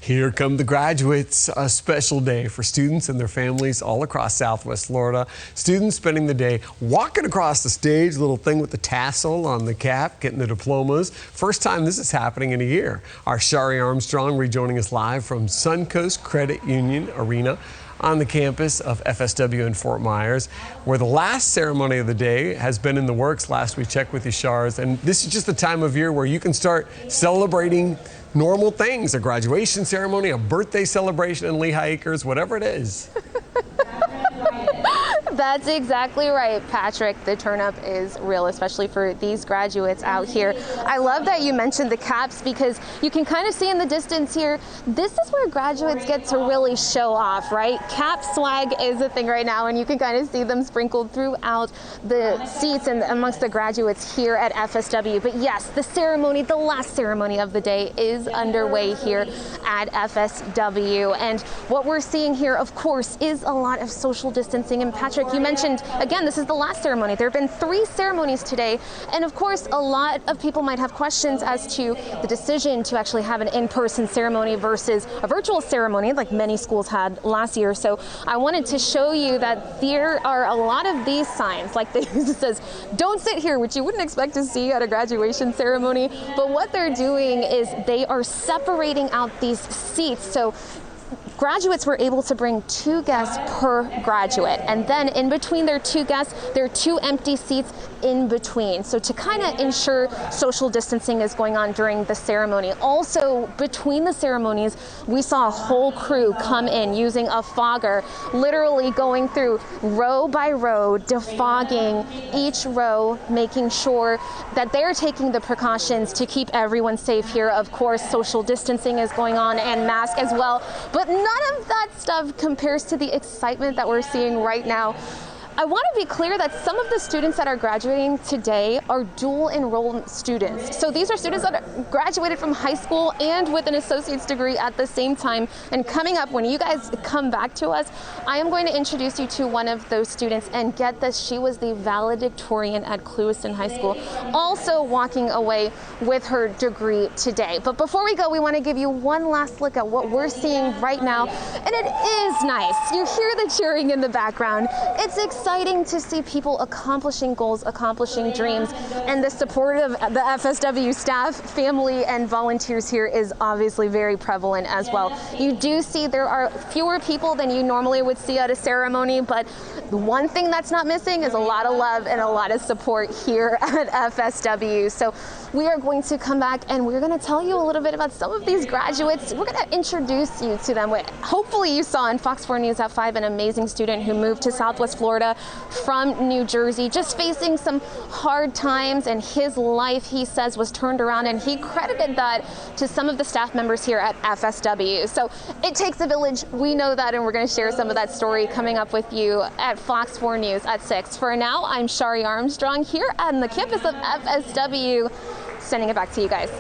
Here come the graduates, a special day for students and their families all across Southwest Florida. Students spending the day walking across the stage, little thing with the tassel on the cap, getting the diplomas. First time this is happening in a year. Our Shari Armstrong rejoining us live from Suncoast Credit Union Arena on the campus of FSW in Fort Myers, where the last ceremony of the day has been in the works. Last we checked with you, Shars, and this is just the time of year where you can start celebrating normal things, a graduation ceremony, a birthday celebration in Lehigh Acres, whatever it is. That's exactly right, Patrick. The turn up is real, especially for these graduates out here. I love that you mentioned the caps because you can kind of see in the distance here, this is where graduates get to really show off, right? Cap swag is a thing right now, and you can kind of see them sprinkled throughout the seats and amongst the graduates here at FSW. But yes, the ceremony, the last ceremony of the day is underway here at FSW. And what we're seeing here, of course, is a lot of social distancing. And Patrick, you mentioned, again, this is the last ceremony. There have been 3 ceremonies today. And of course, a lot of people might have questions as to the decision to actually have an in-person ceremony versus a virtual ceremony like many schools had last year. So I wanted to show you that there are a lot of these signs, like this that says, "Don't sit here," which you wouldn't expect to see at a graduation ceremony. But what they're doing is they are separating out these seats. So graduates were able to bring 2 guests per graduate, and then in between their 2 guests, there are 2 empty seats in between. So to kind of ensure social distancing is going on during the ceremony. Also, between the ceremonies, we saw a whole crew come in using a fogger, literally going through row by row, defogging each row, making sure that they're taking the precautions to keep everyone safe here. Of course, social distancing is going on and mask as well, but none of that stuff compares to the excitement that we're seeing right now. I want to be clear that some of the students that are graduating today are dual enrollment students. So these are students that graduated from high school and with an associate's degree at the same time. And coming up, when you guys come back to us, I am going to introduce you to one of those students. And get this, she was the valedictorian at Clewiston High School, also walking away with her degree today. But before we go, we want to give you one last look at what we're seeing right now. And it is nice. You hear the cheering in the background. It's exciting to see people accomplishing goals, accomplishing dreams, and the support of the FSW staff, family, and volunteers here is obviously very prevalent as well. You do see there are fewer people than you normally would see at a ceremony, but the one thing that's not missing is a lot of love and a lot of support here at FSW. So we are going to come back and we're going to tell you a little bit about some of these graduates. We're going to introduce you to them. Hopefully you saw in Fox 4 News at 5 an amazing student who moved to Southwest Florida from New Jersey, just facing some hard times, and his life, he says, was turned around, and he credited that to some of the staff members here at FSW. So it takes a village. We know that, and we're going to share some of that story coming up with you at Fox 4 News at 6. For now, I'm Shari Armstrong here on the campus of FSW, sending it back to you guys.